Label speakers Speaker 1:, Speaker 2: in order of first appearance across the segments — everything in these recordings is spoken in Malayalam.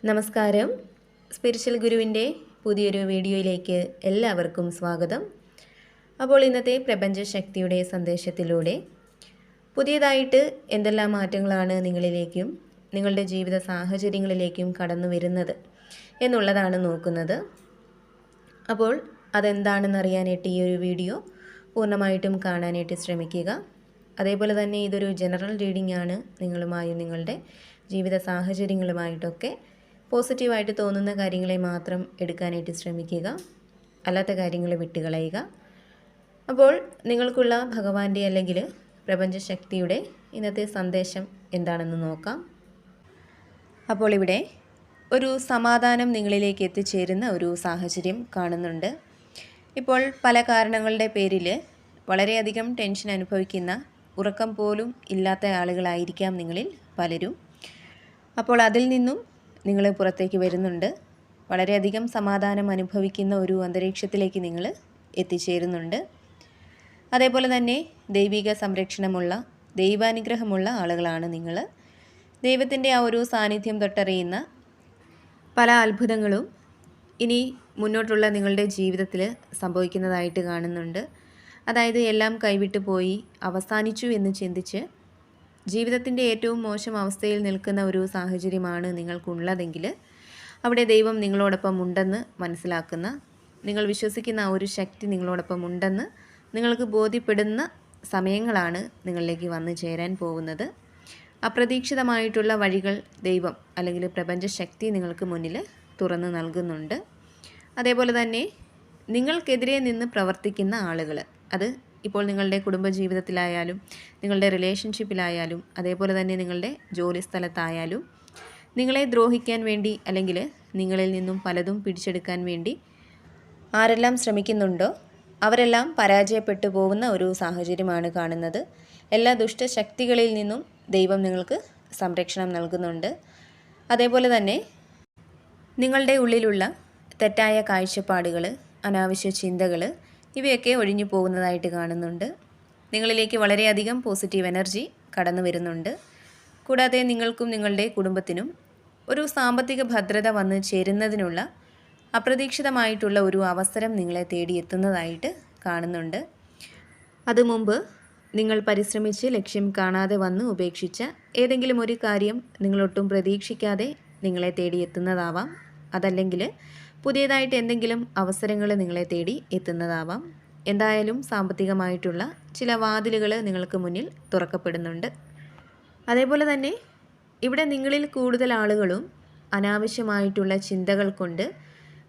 Speaker 1: നമസ്കാരം. സ്പിരിച്വൽ ഗുരുവിൻ്റെ പുതിയൊരു വീഡിയോയിലേക്ക് എല്ലാവർക്കും സ്വാഗതം. അപ്പോൾ ഇന്നത്തെ പ്രപഞ്ചശക്തിയുടെ സന്ദേശത്തിലൂടെ പുതിയതായിട്ട് എന്തെല്ലാം മാറ്റങ്ങളാണ് നിങ്ങളിലേക്കും നിങ്ങളുടെ ജീവിത സാഹചര്യങ്ങളിലേക്കും കടന്നു വരുന്നത് എന്നുള്ളതാണ് നോക്കുന്നത്. അപ്പോൾ അതെന്താണെന്ന് അറിയാനായിട്ട് ഈ ഒരു വീഡിയോ പൂർണ്ണമായിട്ടും കാണാനായിട്ട് ശ്രമിക്കുക. അതേപോലെ തന്നെ ഇതൊരു ജനറൽ റീഡിംഗ് ആണ്. നിങ്ങളുമായും നിങ്ങളുടെ ജീവിത സാഹചര്യങ്ങളുമായിട്ടൊക്കെ പോസിറ്റീവായിട്ട് തോന്നുന്ന കാര്യങ്ങളെ മാത്രം എടുക്കാനായിട്ട് ശ്രമിക്കുക, അല്ലാത്ത കാര്യങ്ങൾ വിട്ടുകളയുക. അപ്പോൾ നിങ്ങൾക്കുള്ള ഭഗവാന്റെ അല്ലെങ്കിൽ പ്രപഞ്ചശക്തിയുടെ ഇന്നത്തെ സന്ദേശം എന്താണെന്ന് നോക്കാം. അപ്പോൾ ഇവിടെ ഒരു സമാധാനം നിങ്ങളിലേക്ക് എത്തിച്ചേരുന്ന ഒരു സാഹചര്യം കാണുന്നുണ്ട്. ഇപ്പോൾ പല കാരണങ്ങളുടെ പേരിൽ വളരെയധികം ടെൻഷൻ അനുഭവിക്കുന്ന, ഉറക്കം പോലും ഇല്ലാത്ത ആളുകളായിരിക്കാം നിങ്ങളിൽ പലരും. അപ്പോൾ അതിൽ നിന്നും നിങ്ങൾ പുറത്തേക്ക് വരുന്നുണ്ട്. വളരെയധികം സമാധാനം അനുഭവിക്കുന്ന ഒരു അന്തരീക്ഷത്തിലേക്ക് നിങ്ങൾ എത്തിച്ചേരുന്നുണ്ട്. അതേപോലെ തന്നെ ദൈവിക സംരക്ഷണമുള്ള, ദൈവാനുഗ്രഹമുള്ള ആളുകളാണ് നിങ്ങൾ. ദൈവത്തിൻ്റെ ആ ഒരു സാന്നിധ്യം തൊട്ടറിയുന്ന പല അത്ഭുതങ്ങളും ഇനി മുന്നോട്ടുള്ള നിങ്ങളുടെ ജീവിതത്തിൽ സംഭവിക്കുന്നതായിട്ട് കാണുന്നുണ്ട്. അതായത് എല്ലാം കൈവിട്ടു പോയി അവസാനിച്ചു എന്ന് ചിന്തിച്ച് ജീവിതത്തിൻ്റെ ഏറ്റവും മോശം അവസ്ഥയിൽ നിൽക്കുന്ന ഒരു സാഹചര്യമാണ് നിങ്ങൾക്കുള്ളതെങ്കിൽ അവിടെ ദൈവം നിങ്ങളോടൊപ്പം ഉണ്ടെന്ന് മനസ്സിലാക്കുന്ന, നിങ്ങൾ വിശ്വസിക്കുന്ന ആ ഒരു ശക്തി നിങ്ങളോടൊപ്പം ഉണ്ടെന്ന് നിങ്ങൾക്ക് ബോധ്യപ്പെടുന്ന സമയങ്ങളാണ് നിങ്ങളിലേക്ക് വന്നു ചേരാൻ പോകുന്നത്. അപ്രതീക്ഷിതമായിട്ടുള്ള വഴികൾ ദൈവം അല്ലെങ്കിൽ പ്രപഞ്ചശക്തി നിങ്ങൾക്ക് മുന്നിൽ തുറന്നു നൽകുന്നുണ്ട്. അതേപോലെ തന്നെ നിങ്ങൾക്കെതിരെ നിന്ന് പ്രവർത്തിക്കുന്ന ആളുകൾ, അത് ഇപ്പോൾ നിങ്ങളുടെ കുടുംബജീവിതത്തിലായാലും നിങ്ങളുടെ റിലേഷൻഷിപ്പിലായാലും അതേപോലെ തന്നെ നിങ്ങളുടെ ജോലി സ്ഥലത്തായാലും നിങ്ങളെ ദ്രോഹിക്കാൻ വേണ്ടി അല്ലെങ്കിൽ നിങ്ങളിൽ നിന്നും പലതും പിടിച്ചെടുക്കാൻ വേണ്ടി ആരെല്ലാം ശ്രമിക്കുന്നുണ്ടോ അവരെല്ലാം പരാജയപ്പെട്ടു പോകുന്ന ഒരു സാഹചര്യമാണ് കാണുന്നത്. എല്ലാ ദുഷ്ടശക്തികളിൽ നിന്നും ദൈവം നിങ്ങൾക്ക് സംരക്ഷണം നൽകുന്നുണ്ട്. അതേപോലെ തന്നെ നിങ്ങളുടെ ഉള്ളിലുള്ള തെറ്റായ കാഴ്ചപ്പാടുകൾ, അനാവശ്യ ചിന്തകൾ ഇവയൊക്കെ ഒഴിഞ്ഞു പോകുന്നതായിട്ട് കാണുന്നുണ്ട്. നിങ്ങളിലേക്ക് വളരെയധികം പോസിറ്റീവ് എനർജി കടന്നു വരുന്നുണ്ട്. കൂടാതെ നിങ്ങൾക്കും നിങ്ങളുടെ കുടുംബത്തിനും ഒരു സാമ്പത്തിക ഭദ്രത വന്ന് ചേരുന്നതിനുള്ള അപ്രതീക്ഷിതമായിട്ടുള്ള ഒരു അവസരം നിങ്ങളെ തേടിയെത്തുന്നതായിട്ട് കാണുന്നുണ്ട്. അത് മുമ്പ് നിങ്ങൾ പരിശ്രമിച്ച് ലക്ഷ്യം കാണാതെ വന്ന് ഉപേക്ഷിച്ച ഏതെങ്കിലും ഒരു കാര്യം നിങ്ങളൊട്ടും പ്രതീക്ഷിക്കാതെ നിങ്ങളെ തേടിയെത്തുന്നതാവാം. അതല്ലെങ്കിൽ പുതിയതായിട്ട് എന്തെങ്കിലും അവസരങ്ങൾ നിങ്ങളെ തേടി എത്തുന്നതാവാം. എന്തായാലും സാമ്പത്തികമായിട്ടുള്ള ചില വാതിലുകൾ നിങ്ങൾക്ക് മുന്നിൽ തുറക്കപ്പെടുന്നുണ്ട്. അതേപോലെ തന്നെ ഇവിടെ നിങ്ങളിൽ കൂടുതൽ ആളുകളും അനാവശ്യമായിട്ടുള്ള ചിന്തകൾ കൊണ്ട്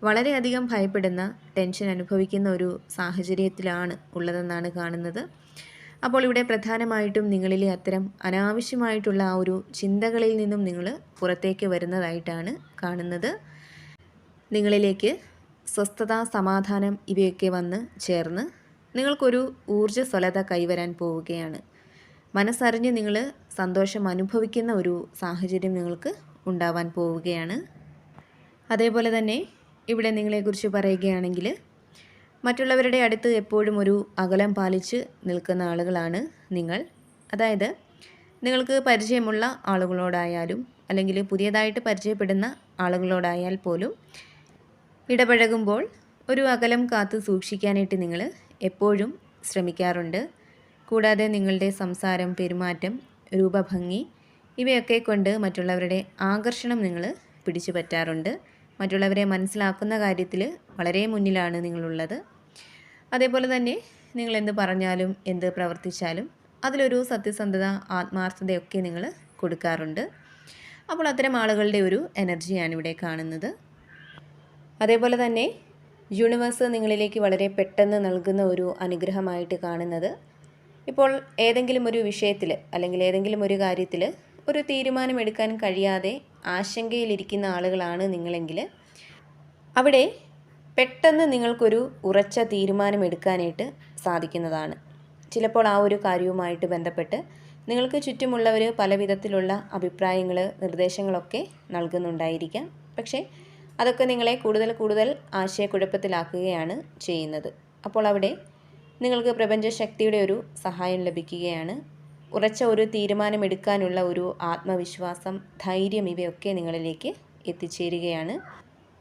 Speaker 1: വളരെയധികം ഭയപ്പെടുന്ന, ടെൻഷൻ അനുഭവിക്കുന്ന ഒരു സാഹചര്യത്തിലാണ് ഉള്ളതെന്നാണ് കാണുന്നത്. അപ്പോൾ ഇവിടെ പ്രധാനമായിട്ടും നിങ്ങളിലെ അത്തരം അനാവശ്യമായിട്ടുള്ള ആ ഒരു ചിന്തകളിൽ നിന്നും നിങ്ങൾ പുറത്തേക്ക് വരുന്നതായിട്ടാണ് കാണുന്നത്. നിങ്ങളിലേക്ക് സ്വസ്ഥത, സമാധാനം ഇവയൊക്കെ വന്ന് ചേർന്ന് നിങ്ങൾക്കൊരു ഊർജ്ജസ്വലത കൈവരാൻ പോവുകയാണ്. മനസ്സറിഞ്ഞ് നിങ്ങൾ സന്തോഷം അനുഭവിക്കുന്ന ഒരു സാഹചര്യം നിങ്ങൾക്ക് ഉണ്ടാവാൻ പോവുകയാണ്. അതേപോലെ തന്നെ ഇവിടെ നിങ്ങളെക്കുറിച്ച് പറയുകയാണെങ്കിൽ മറ്റുള്ളവരുടെ അടുത്ത് എപ്പോഴും ഒരു അകലം പാലിച്ച് നിൽക്കുന്ന ആളുകളാണ് നിങ്ങൾ. അതായത് നിങ്ങൾക്ക് പരിചയമുള്ള ആളുകളോടായാലും അല്ലെങ്കിൽ പുതിയതായിട്ട് പരിചയപ്പെടുന്ന ആളുകളോടായാൽ പോലും ഇടപഴകുമ്പോൾ ഒരു അകലം കാത്തു സൂക്ഷിക്കാനായിട്ട് നിങ്ങൾ എപ്പോഴും ശ്രമിക്കാറുണ്ട്. കൂടാതെ നിങ്ങളുടെ സംസാരം, പെരുമാറ്റം, രൂപഭംഗി ഇവയൊക്കെ കൊണ്ട് മറ്റുള്ളവരുടെ ആകർഷണം നിങ്ങൾ പിടിച്ചു പറ്റാറുണ്ട്. മറ്റുള്ളവരെ മനസ്സിലാക്കുന്ന കാര്യത്തിൽ വളരെ മുന്നിലാണ് നിങ്ങളുള്ളത്. അതേപോലെ തന്നെ നിങ്ങൾ എന്ത് പറഞ്ഞാലും എന്ത് പ്രവർത്തിച്ചാലും അതിലൊരു സത്യസന്ധത, ആത്മാർത്ഥതയൊക്കെ നിങ്ങൾ കൊടുക്കാറുണ്ട്. അപ്പോൾ അത്തരം ആളുകളുടെ ഒരു എനർജിയാണ് ഇവിടെ കാണുന്നത്. അതേപോലെ തന്നെ യൂണിവേഴ്സ് നിങ്ങളിലേക്ക് വളരെ പെട്ടെന്ന് നൽകുന്ന ഒരു അനുഗ്രഹമായിട്ട് കാണുന്നത്, ഇപ്പോൾ ഏതെങ്കിലും ഒരു വിഷയത്തിൽ അല്ലെങ്കിൽ ഏതെങ്കിലും ഒരു കാര്യത്തിൽ ഒരു തീരുമാനമെടുക്കാൻ കഴിയാതെ ആശങ്കയിലിരിക്കുന്ന ആളുകളാണ് നിങ്ങളെങ്കിൽ അവിടെ പെട്ടെന്ന് നിങ്ങൾക്കൊരു ഉറച്ച തീരുമാനമെടുക്കാനായിട്ട് സാധിക്കുന്നതാണ്. ചിലപ്പോൾ ആ ഒരു കാര്യവുമായിട്ട് ബന്ധപ്പെട്ട് നിങ്ങൾക്ക് ചുറ്റുമുള്ളവർ പല വിധത്തിലുള്ള അഭിപ്രായങ്ങൾ, നിർദ്ദേശങ്ങളൊക്കെ നൽകുന്നുണ്ടായിരിക്കാം. പക്ഷേ അതൊക്കെ നിങ്ങളെ കൂടുതൽ ആശയക്കുഴപ്പത്തിലാക്കുകയാണ് ചെയ്യുന്നത്. അപ്പോൾ അവിടെ നിങ്ങൾക്ക് പ്രപഞ്ചശക്തിയുടെ ഒരു സഹായം ലഭിക്കുകയാണ്. ഉറച്ച ഒരു തീരുമാനമെടുക്കാനുള്ള ഒരു ആത്മവിശ്വാസം, ധൈര്യം ഇവയൊക്കെ നിങ്ങളിലേക്ക് എത്തിച്ചേരുകയാണ്.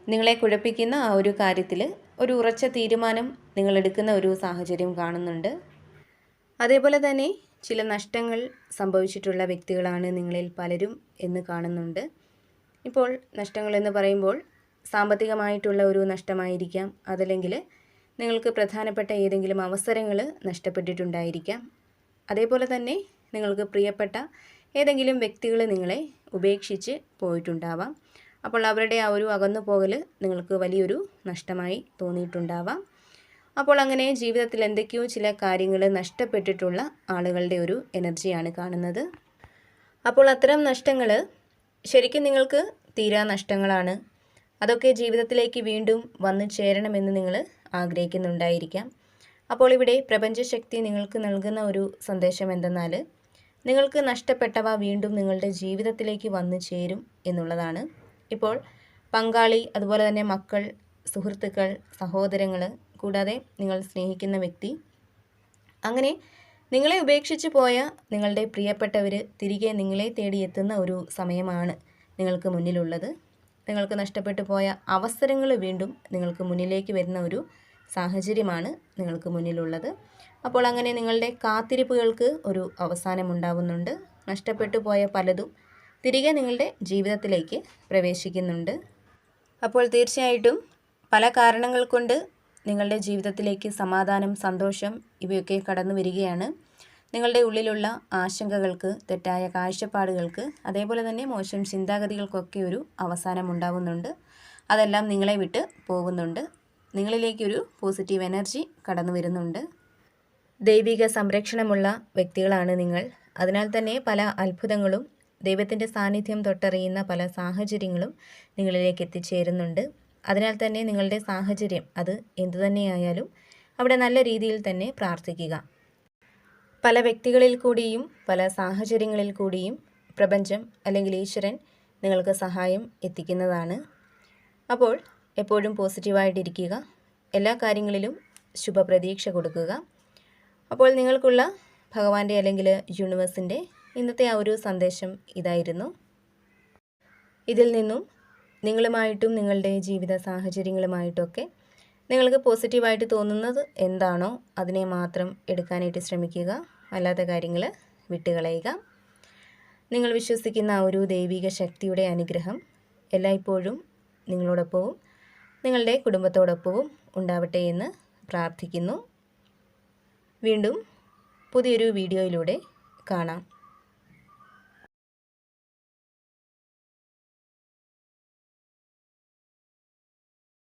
Speaker 1: നിങ്ങളെ കുഴപ്പിക്കുന്ന ആ ഒരു കാര്യത്തിൽ ഒരു ഉറച്ച തീരുമാനം നിങ്ങളെടുക്കുന്ന ഒരു സാഹചര്യം കാണുന്നുണ്ട്. അതേപോലെ തന്നെ ചില നഷ്ടങ്ങൾ സംഭവിച്ചിട്ടുള്ള വ്യക്തികളാണ് നിങ്ങളിൽ പലരും എന്ന് കാണുന്നുണ്ട്. ഇപ്പോൾ നഷ്ടങ്ങളെന്ന് പറയുമ്പോൾ സാമ്പത്തികമായിട്ടുള്ള ഒരു നഷ്ടമായിരിക്കാം, അതല്ലെങ്കിൽ നിങ്ങൾക്ക് പ്രധാനപ്പെട്ട ഏതെങ്കിലും അവസരങ്ങൾ നഷ്ടപ്പെട്ടിട്ടുണ്ടായിരിക്കാം. അതേപോലെ തന്നെ നിങ്ങൾക്ക് പ്രിയപ്പെട്ട ഏതെങ്കിലും വ്യക്തികൾ നിങ്ങളെ ഉപേക്ഷിച്ച് പോയിട്ടുണ്ടാവാം. അപ്പോൾ അവരുടെ ആ ഒരു അകന്നു പോകൽ നിങ്ങൾക്ക് വലിയൊരു നഷ്ടമായി തോന്നിയിട്ടുണ്ടാവാം. അപ്പോൾ അങ്ങനെ ജീവിതത്തിൽ എന്തൊക്കെയോ ചില കാര്യങ്ങൾ നഷ്ടപ്പെട്ടിട്ടുള്ള ആളുകളുടെ ഒരു എനർജിയാണ് കാണുന്നത്. അപ്പോൾ അത്തരം നഷ്ടങ്ങൾ ശരിക്കും നിങ്ങൾക്ക് തീരാ നഷ്ടങ്ങളാണ്. അതൊക്കെ ജീവിതത്തിലേക്ക് വീണ്ടും വന്നു ചേരണമെന്ന് നിങ്ങൾ ആഗ്രഹിക്കുന്നുണ്ടായിരിക്കാം. അപ്പോൾ ഇവിടെ പ്രപഞ്ചശക്തി നിങ്ങൾക്ക് നൽകുന്ന ഒരു സന്ദേശം എന്തെന്നാൽ നിങ്ങൾക്ക് നഷ്ടപ്പെട്ടവ വീണ്ടും നിങ്ങളുടെ ജീവിതത്തിലേക്ക് വന്നു ചേരും എന്നുള്ളതാണ്. ഇപ്പോൾ പങ്കാളി, അതുപോലെ തന്നെ മക്കൾ, സുഹൃത്തുക്കൾ, സഹോദരങ്ങൾ, കൂടാതെ നിങ്ങൾ സ്നേഹിക്കുന്ന വ്യക്തി, അങ്ങനെ നിങ്ങളെ ഉപേക്ഷിച്ച് പോയ നിങ്ങളുടെ പ്രിയപ്പെട്ടവർ തിരികെ നിങ്ങളെ തേടി എത്തുന്ന ഒരു സമയമാണ് നിങ്ങൾക്ക് മുന്നിലുള്ളത്. നിങ്ങൾക്ക് നഷ്ടപ്പെട്ടു പോയ അവസരങ്ങൾ വീണ്ടും നിങ്ങൾക്ക് മുന്നിലേക്ക് വരുന്ന ഒരു സാഹചര്യമാണ് നിങ്ങൾക്ക് മുന്നിലുള്ളത്. അപ്പോൾ അങ്ങനെ നിങ്ങളുടെ കാത്തിരിപ്പുകൾക്ക് ഒരു അവസാനമുണ്ടാവുന്നുണ്ട്. നഷ്ടപ്പെട്ടു പോയ പലതും തിരികെ നിങ്ങളുടെ ജീവിതത്തിലേക്ക് പ്രവേശിക്കുന്നുണ്ട്. അപ്പോൾ തീർച്ചയായിട്ടും പല കാരണങ്ങൾ കൊണ്ട് നിങ്ങളുടെ ജീവിതത്തിലേക്ക് സമാധാനം, സന്തോഷം ഇവയൊക്കെ കടന്നു വരികയാണ്. നിങ്ങളുടെ ഉള്ളിലുള്ള ആശങ്കകൾക്ക്, തെറ്റായ കാഴ്ചപ്പാടുകൾക്ക്, അതേപോലെ തന്നെ മോശം ചിന്താഗതികൾക്കൊക്കെ ഒരു അവസാനം ഉണ്ടാവുന്നുണ്ട്. അതെല്ലാം നിങ്ങളെ വിട്ട് പോകുന്നുണ്ട്. നിങ്ങളിലേക്കൊരു പോസിറ്റീവ് എനർജി കടന്നു വരുന്നുണ്ട്. ദൈവിക സംരക്ഷണമുള്ള വ്യക്തികളാണ് നിങ്ങൾ. അതിനാൽ തന്നെ പല അത്ഭുതങ്ങളും, ദൈവത്തിൻ്റെ സാന്നിധ്യം തൊട്ടറിയുന്ന പല സാഹചര്യങ്ങളും നിങ്ങളിലേക്ക് എത്തിച്ചേരുന്നുണ്ട്. അതിനാൽ തന്നെ നിങ്ങളുടെ സാഹചര്യം അത് എന്തുതന്നെയായാലും അവിടെ നല്ല രീതിയിൽ തന്നെ പ്രാർത്ഥിക്കുക. പല വ്യക്തികളിൽ കൂടിയും പല സാഹചര്യങ്ങളിൽ കൂടിയും പ്രപഞ്ചം അല്ലെങ്കിൽ ഈശ്വരൻ നിങ്ങൾക്ക് സഹായം എത്തിക്കുന്നതാണ്. അപ്പോൾ എപ്പോഴും പോസിറ്റീവായിട്ടിരിക്കുക. എല്ലാ കാര്യങ്ങളിലും ശുഭപ്രതീക്ഷ കൊടുക്കുക. അപ്പോൾ നിങ്ങൾക്കുള്ള ഭഗവാന്റെ അല്ലെങ്കിൽ യൂണിവേഴ്സിൻ്റെ ഇന്നത്തെ ആ ഒരു സന്ദേശം ഇതായിരുന്നു. ഇതിൽ നിന്നും നിങ്ങളുമായിട്ടും നിങ്ങളുടെ ജീവിത സാഹചര്യങ്ങളുമായിട്ടൊക്കെ നിങ്ങൾക്ക് പോസിറ്റീവായിട്ട് തോന്നുന്നത് എന്താണോ അതിനെ മാത്രം എടുക്കാനായിട്ട് ശ്രമിക്കുക. അല്ലാത്ത കാര്യങ്ങൾ വിട്ടുകളയുക. നിങ്ങൾ വിശ്വസിക്കുന്ന ആ ഒരു ദൈവിക ശക്തിയുടെ അനുഗ്രഹം എല്ലായ്പ്പോഴും നിങ്ങളോടൊപ്പവും നിങ്ങളുടെ കുടുംബത്തോടൊപ്പവും ഉണ്ടാവട്ടെ എന്ന് പ്രാർത്ഥിക്കുന്നു. വീണ്ടും പുതിയൊരു വീഡിയോയിലൂടെ കാണാം.